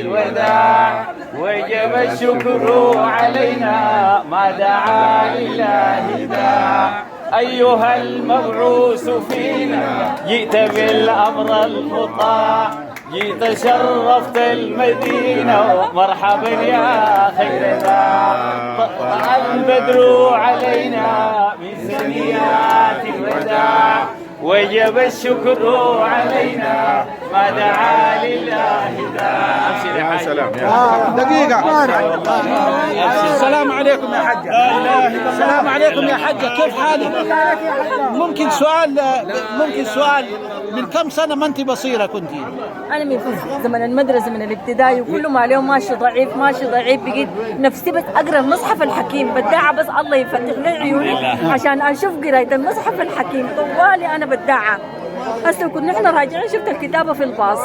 الوداع وجب الشكر علينا ما دعا لله داع. أيها المبعوث فينا جئت بالأمر المطاع، جئت شرفت المدينة مرحبا يا خير داع. طلع البدر علينا من ثنيات الوداع وجب الشكر علينا ما دعا لله داع. يا سلام. دقيقة. السلام عليكم يا حجة. السلام عليكم يا حجة، كيف حالك؟ ممكن سؤال من كم سنة ما انت بصيرة كنتي؟ أنا من زمن المدرسة من الابتدائي وكلهم عليهم ماشي ضعيف بقيت نفسي بس أقرأ المصحف الحكيم، بدعة بس الله يفتح لي عيوني عشان أشوف قراية المصحف الحكيم. طوالي أنا بدعة. هسه كنا نحن راجعين شفت الكتابة في الباص.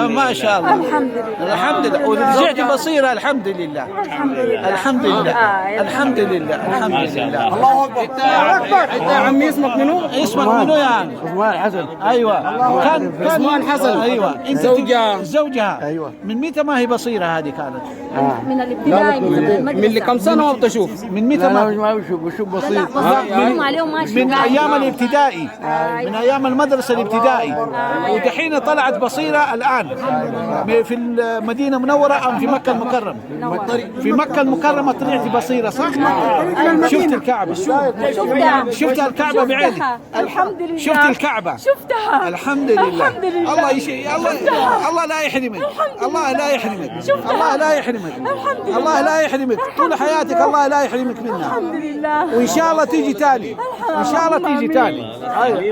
ما شاء الله. الحمد لله. الحمد لله. ورجعتي بصيرة الحمد لله. الحمد لله. الحمد لله. الحمد لله. الحمد لله. الله أكبر. انت يا عمي اسمك منو؟ اسمك منو يا عم؟ عثمان حسن. ايوه. كان عثمان حسن. ايوه. انت زوجها. ايوه. من متى ما هي بصيرة هذه كانت؟ من الابتدائي من المدرسة. من كم سنة وبتشوف؟ من متى ما بشوف بسيط. كلهم عليهم ماشي من ايام الابتدائي، من ايام المدرسة الابتدائي، ودحين طلعت بصيرة الآن في المدينة المنورة أم في مكة المكرمة؟ في مكة المكرمة طلعت بصيرة صح؟ شفت الكعبة؟ شفت الكعبة بعينك؟ الحمد لله. شفت الكعبة؟ شفتها. الحمد لله. الحمد لله. الله لا يحرمك. الله لا يحرمك. الله لا يحرمك. الله لا يحرمك طول حياتك. الله لا يحرمك منها. الحمد لله. وإن شاء الله تيجي تاني. إن شاء الله تيجي تاني.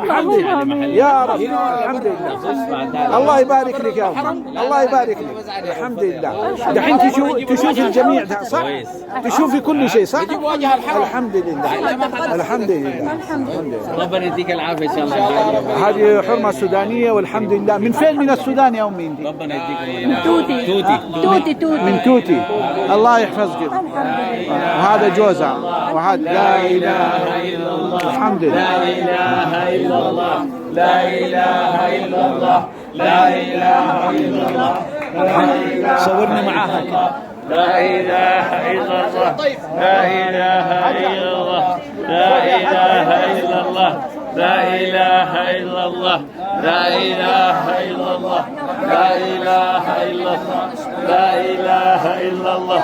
الحمد لله يا رب. الحمد لله. الله يبارك لك يا رب. الله يبارك لك. الحمد لله. دحين تشوف الجميع ده صح؟ تشوفي كل شيء صح؟ الحمد لله. الحمد لله. ربنا يديك العافية إن شاء الله. هذه حرمة سودانية والحمد لله. من فين من السودان يا أمي أنت؟ ربنا يديك توتي. من توتي. الله يحفظك. وهذا جوزها وهذا لا إله إلا الله. الحمد لله. لا إله إلا الله. لا إله إلا الله. لا إله إلا الله. صورنا معاها كده. لا إله إلا الله. لا إله إلا الله. لا إله إلا الله. لا إله إلا الله. لا إله إلا الله. لا إله إلا الله. لا إله إلا الله.